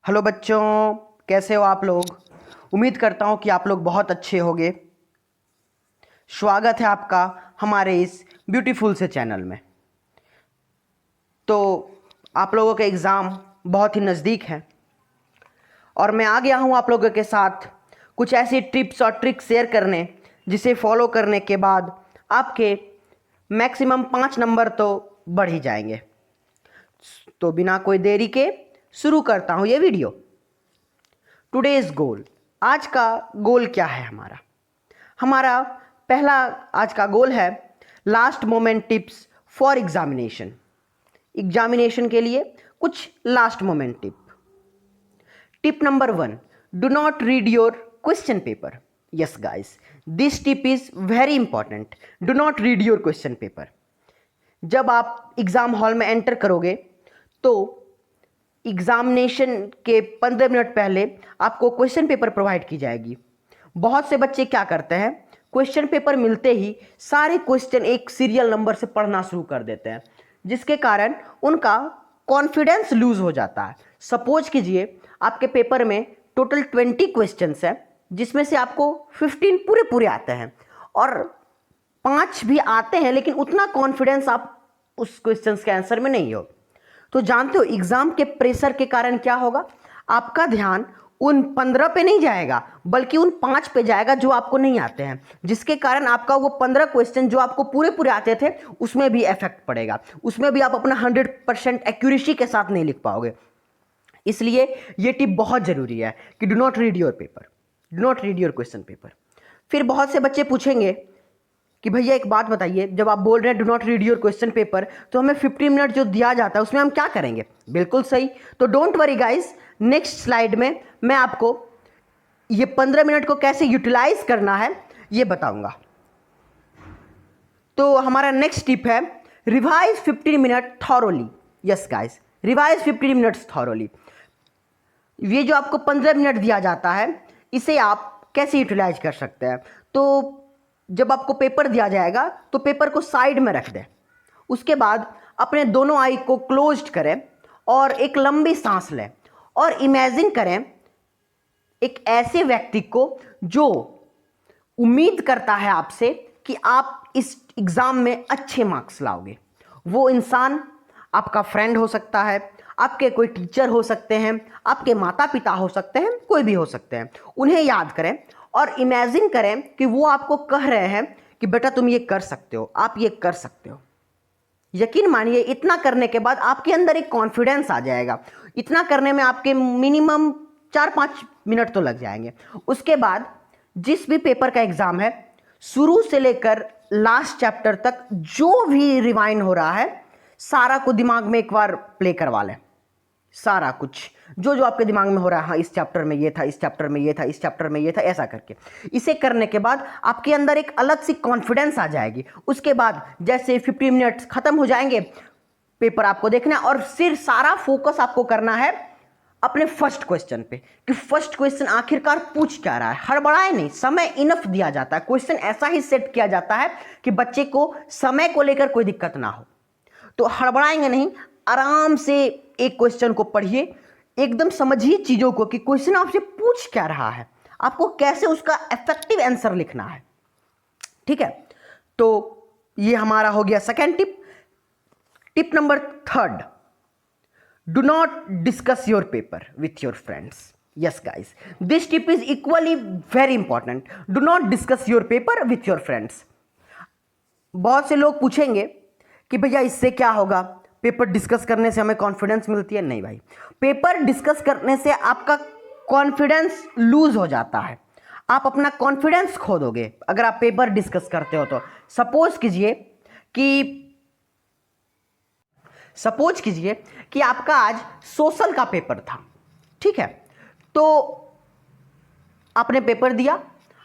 Hello बच्चों, कैसे हो आप लोग। उम्मीद करता हूँ कि आप लोग बहुत अच्छे होंगे। स्वागत है आपका हमारे इस ब्यूटीफुल से चैनल में। तो आप लोगों के एग्ज़ाम बहुत ही नज़दीक हैं और मैं आ गया हूँ आप लोगों के साथ कुछ ऐसी टिप्स और ट्रिक्स शेयर करने जिसे फॉलो करने के बाद आपके मैक्सिमम 5 नंबर तो बढ़ ही जाएंगे। तो बिना कोई देरी के शुरू करता हूँ ये वीडियो। टुडेज़ गोल, आज का गोल क्या है हमारा। हमारा पहला आज का गोल है last moment tips for examination. Examination के लिए कुछ last moment tip number 1, do not read your question paper. Yes guys, this tip is very important. Do not read your question paper. जब आप एग्जाम हॉल में enter करोगे तो examination के 15 minute पहले आपको क्वेश्चन पेपर प्रोवाइड की जाएगी। बहुत से बच्चे क्या करते हैं, क्वेश्चन पेपर मिलते ही सारे क्वेश्चन एक सीरियल नंबर से पढ़ना शुरू कर देते हैं, जिसके कारण उनका कॉन्फिडेंस लूज हो जाता है। सपोज कीजिए आपके पेपर में टोटल 20 क्वेश्चंस हैं, जिसमें से आपको 15 पूरे पूरे आते हैं और 5 भी आते हैं, लेकिन उतना कॉन्फिडेंस आप उस क्वेश्चंस के आंसर में नहीं हो। तो जानते हो एग्जाम के प्रेशर के कारण क्या होगा, आपका ध्यान उन 15 पे नहीं जाएगा बल्कि उन 5 पे जाएगा जो आपको नहीं आते हैं, जिसके कारण आपका वो 15 क्वेश्चन जो आपको पूरे पूरे आते थे उसमें भी इफेक्ट पड़ेगा। उसमें भी आप अपना 100% एक्यूरेसी के साथ नहीं लिख पाओगे। इसलिए ये टिप बहुत जरूरी है कि do not read your paper, do not read your question paper. फिर बहुत से बच्चे पूछेंगे कि भैया एक बात बताइए, जब आप बोल रहे हैं do not read your question paper तो हमें 15 मिनट जो दिया जाता है उसमें हम क्या करेंगे। बिल्कुल सही, तो don't worry guys, next slide में मैं आपको ये 15 मिनट को कैसे यूटिलाइज करना है ये बताऊंगा। तो हमारा नेक्स्ट टिप है revise 15 minute thoroughly. Yes guys, revise 15 minutes thoroughly. ये जो आपको 15 मिनट दिया जाता है इसे आप कैसे यूटिलाइज कर सकते हैं। तो जब आपको पेपर दिया जाएगा तो पेपर को साइड में रख दें, उसके बाद अपने दोनों आई को क्लोज्ड करें और एक लंबी सांस लें और इमेजिन करें एक ऐसे व्यक्ति को जो उम्मीद करता है आपसे कि आप इस एग्जाम में अच्छे मार्क्स लाओगे। वो इंसान आपका फ्रेंड हो सकता है, आपके कोई टीचर हो सकते हैं, आपके माता पिता हो सकते हैं, कोई भी हो सकते हैं। उन्हें याद करें और इमेजिन करें कि वो आपको कह रहे हैं कि बेटा तुम ये कर सकते हो, आप ये कर सकते हो। यकीन मानिए इतना करने के बाद आपके अंदर एक कॉन्फिडेंस आ जाएगा। इतना करने में आपके मिनिमम 4-5 मिनट तो लग जाएंगे। उसके बाद जिस भी पेपर का एग्जाम है, शुरू से लेकर लास्ट चैप्टर तक जो भी रिवाइंड हो रहा है सारा को दिमाग में एक बार प्ले करवा लें। सारा कुछ जो जो आपके दिमाग में हो रहा है, हाँ इस चैप्टर में ये था, इस चैप्टर में ये था, इस चैप्टर में ये था, ऐसा करके इसे करने के बाद आपके अंदर एक अलग सी कॉन्फिडेंस आ जाएगी। उसके बाद जैसे 15 मिनट्स खत्म हो जाएंगे, पेपर आपको देखना है और सिर्फ सारा फोकस आपको करना है अपने फर्स्ट क्वेश्चन पे कि फर्स्ट क्वेश्चन आखिरकार पूछ क्या रहा है। हड़बड़ाए नहीं, समय इनफ दिया जाता है, क्वेश्चन ऐसा ही सेट किया जाता है कि बच्चे को समय को लेकर कोई दिक्कत ना हो। तो हड़बड़ाएंगे नहीं, आराम से एक क्वेश्चन को पढ़िए, एकदम समझिए चीजों को कि क्वेश्चन आपसे पूछ क्या रहा है, आपको कैसे उसका इफेक्टिव आंसर लिखना है। ठीक है, तो ये हमारा हो गया second tip. Tip number 3, do not discuss your paper with your friends. Yes guys, this tip is equally very important. Do not discuss your paper with your friends. बहुत से लोग पूछेंगे कि भैया इससे क्या होगा, पेपर डिस्कस करने से हमें कॉन्फिडेंस मिलती है। नहीं भाई, पेपर डिस्कस करने से आपका कॉन्फिडेंस लूज हो जाता है, आप अपना कॉन्फिडेंस खो दोगे अगर आप पेपर डिस्कस करते हो। तो सपोज कीजिए कि आपका आज सोशल का पेपर था। ठीक है, तो आपने पेपर दिया,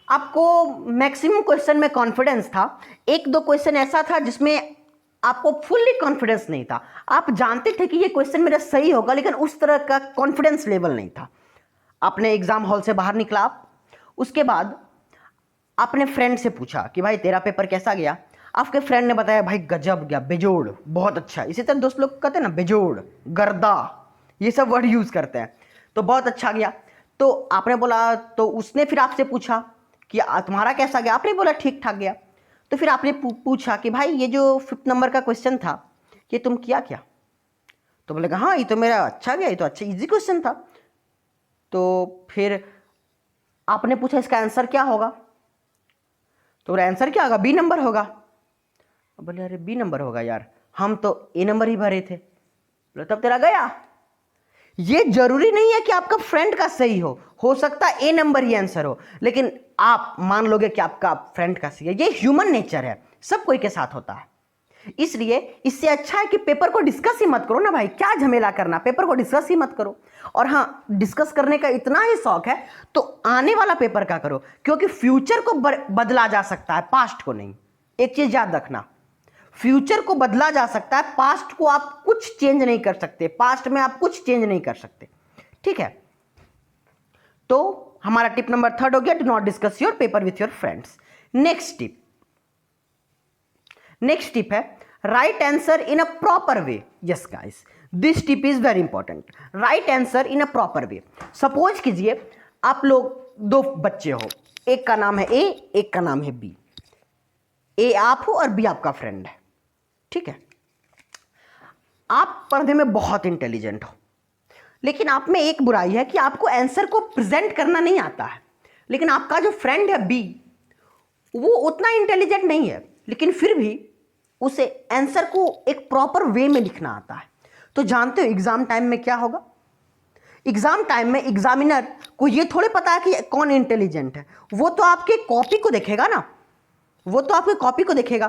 आपको मैक्सिमम क्वेश्चन में कॉन्फिडेंस था, 1-2 क्वेश्चन ऐसा था जिसमें आपको फुल्ली कॉन्फिडेंस नहीं था। आप जानते थे कि ये क्वेश्चन मेरा सही होगा, लेकिन उस तरह का कॉन्फिडेंस लेवल नहीं था। आपने एग्जाम हॉल से बाहर निकला, उसके बाद आपने फ्रेंड से पूछा कि भाई तेरा पेपर कैसा गया। आपके फ्रेंड ने बताया भाई गजब गया, बेजोड़, बहुत अच्छा। इसी तरह दोस्त लोग कहते हैं ना बेजोड़, गर्दा, ये सब वर्ड यूज करते हैं। तो बहुत अच्छा गया। तो आपने बोला, तो उसने फिर आपसे पूछा कि तुम्हारा कैसा गया, आपने बोला ठीक ठाक गया। तो फिर आपने पूछा कि भाई ये जो 5th नंबर का क्वेश्चन था ये तुम किया क्या? तो बोलेगा हाँ ये तो मेरा अच्छा गया, ये तो अच्छा इजी क्वेश्चन था। तो फिर आपने पूछा इसका आंसर क्या होगा? तो आंसर क्या होगा? बी नंबर होगा। बोले अरे बी नंबर होगा यार, हम तो ए नंबर ही भरे थे। बोले तब तेरा गया। ये जरूरी नहीं है कि आपका फ्रेंड का सही हो सकता है ए नंबर ही आंसर हो, लेकिन आप मान लोगे कि आपका फ्रेंड का सही है। ये ह्यूमन नेचर है, सब कोई के साथ होता है। इसलिए इससे अच्छा है कि पेपर को डिस्कस ही मत करो ना भाई, क्या झमेला करना, पेपर को डिस्कस ही मत करो। और हाँ, डिस्कस करने का इतना ही शौक है तो आने वाला पेपर का करो, क्योंकि फ्यूचर को बदला जा सकता है, पास्ट को नहीं। एक चीज याद रखना, फ्यूचर को बदला जा सकता है, पास्ट को आप कुछ चेंज नहीं कर सकते, पास्ट में आप कुछ चेंज नहीं कर सकते, ठीक है। तो हमारा टिप नंबर 3 हो गया, do not discuss your paper with your friends. Next tip है right answer in a proper way. Yes guys, this tip is very important. Right answer in a proper way. Suppose कीजिए आप लोग 2 बच्चे हो, एक का नाम है ए, एक का नाम है बी। ए आप हो और बी आपका फ्रेंड है, ठीक है। आप पढ़ने में बहुत इंटेलिजेंट हो, लेकिन आप में एक बुराई है कि आपको आंसर को प्रेजेंट करना नहीं आता है। लेकिन आपका जो फ्रेंड है बी, वो उतना इंटेलिजेंट नहीं है, लेकिन फिर भी उसे आंसर को एक प्रॉपर वे में लिखना आता है। तो जानते हो एग्जाम टाइम में क्या होगा? एग्जाम टाइम में एग्जामिनर को ये थोड़े पता है कि कौन इंटेलिजेंट है, वो तो आपके कॉपी को देखेगा ना, वो तो आपके कॉपी को देखेगा।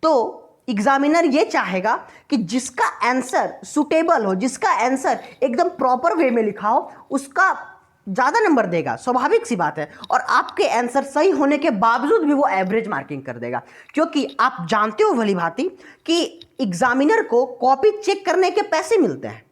तो एग्जामिनर ये चाहेगा कि जिसका आंसर सुटेबल हो, जिसका आंसर एकदम प्रॉपर वे में लिखा हो, उसका ज़्यादा नंबर देगा, स्वाभाविक सी बात है। और आपके आंसर सही होने के बावजूद भी वो एवरेज मार्किंग कर देगा, क्योंकि आप जानते हो भली भांति कि एग्जामिनर को कॉपी चेक करने के पैसे मिलते हैं।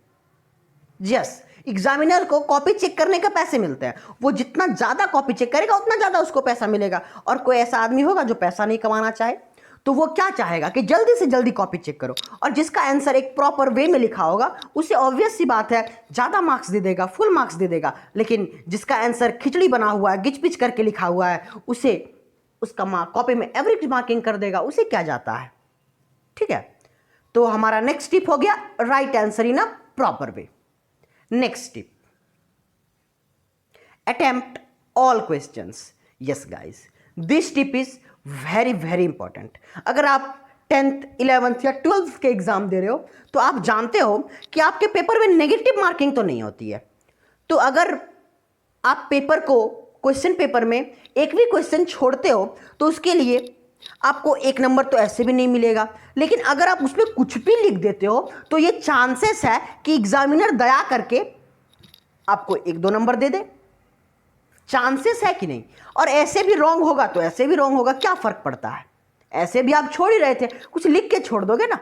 यस, एग्जामिनर को कॉपी चेक करने के पैसे मिलते हैं। वो जितना ज़्यादा कॉपी चेक करेगा उतना ज़्यादा उसको पैसा मिलेगा। और कोई ऐसा आदमी होगा जो पैसा नहीं कमाना चाहे, तो वो क्या चाहेगा कि जल्दी से जल्दी कॉपी चेक करो। और जिसका आंसर एक प्रॉपर वे में लिखा होगा उसे ऑब्वियस सी बात है ज़्यादा मार्क्स दे देगा, फुल मार्क्स दे देगा। लेकिन जिसका आंसर खिचड़ी बना हुआ है, गिच पिच करके लिखा हुआ है, उसे उसका कॉपी में एवरेज मार्किंग कर देगा, उसे क्या जाता है, ठीक है। तो हमारा नेक्स्ट टिप हो गया right answer in a proper way. Next tip, attempt all questions. Yes guys, this tip is very very important. अगर आप 10th 11th या 12th के एग्जाम दे रहे हो तो आप जानते हो कि आपके पेपर में नेगेटिव मार्किंग तो नहीं होती है। तो अगर आप पेपर को, क्वेश्चन पेपर में एक भी क्वेश्चन छोड़ते हो तो उसके लिए आपको 1 नंबर तो ऐसे भी नहीं मिलेगा। लेकिन अगर आप उसमें कुछ भी लिख देते हो तो ये चांसेस है कि एग्जामिनर दया करके आपको 1-2 नंबर दे दे, चांसेस है कि नहीं। और ऐसे भी रॉन्ग होगा तो ऐसे भी रॉन्ग होगा, क्या फर्क पड़ता है, ऐसे भी आप छोड़ ही रहे थे, कुछ लिख के छोड़ दोगे ना।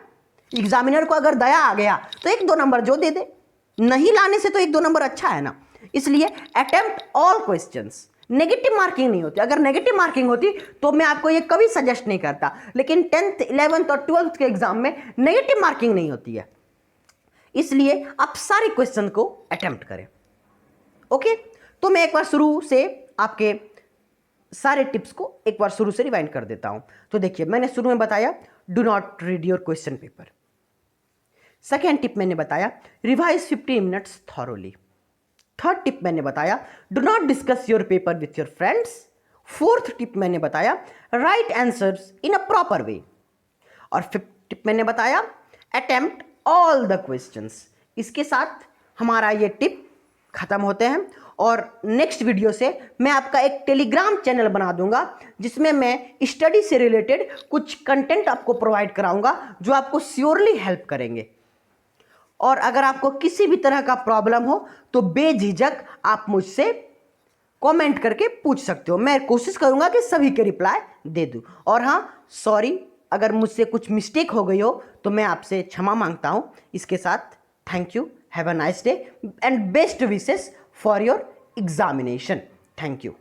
एग्जामिनर को अगर दया आ गया तो 1-2 नंबर जो दे दे, नहीं लाने से तो 1-2 नंबर अच्छा है ना। इसलिए attempt all questions, negative marking नहीं होती। अगर नेगेटिव मार्किंग होती तो मैं आपको ये कभी सजेस्ट नहीं करता, लेकिन 10th 11th और 12th के एग्जाम में नेगेटिव मार्किंग नहीं होती है। इसलिए आप सारे क्वेश्चन को अटेम्प्ट करें। ओके, तो मैं एक बार शुरू से आपके सारे टिप्स को एक बार शुरू से रिवाइंड कर देता हूं। तो देखिए, मैंने शुरू में बताया do not read your question paper. Second tip मैंने बताया revise 15 minutes thoroughly. Third tip मैंने बताया do not discuss your paper with your friends. Fourth tip मैंने बताया right answers in a proper वे। और फिफ्थ टिप मैंने बताया अटेम्प्ट ऑल द क्वेश्चंस। इसके साथ हमारा ये टिप खत्म होते हैं और नेक्स्ट वीडियो से मैं आपका एक टेलीग्राम चैनल बना दूंगा जिसमें मैं स्टडी से रिलेटेड कुछ कंटेंट आपको प्रोवाइड कराऊंगा जो आपको श्योरली हेल्प करेंगे। और अगर आपको किसी भी तरह का प्रॉब्लम हो तो बेझिझक आप मुझसे कमेंट करके पूछ सकते हो, मैं कोशिश करूंगा कि सभी के रिप्लाई दे दूं। और हाँ, सॉरी अगर मुझसे कुछ मिस्टेक हो गई हो तो मैं आपसे क्षमा मांगता हूं। इसके साथ thank you, have a nice day and best wishes for your examination. Thank you.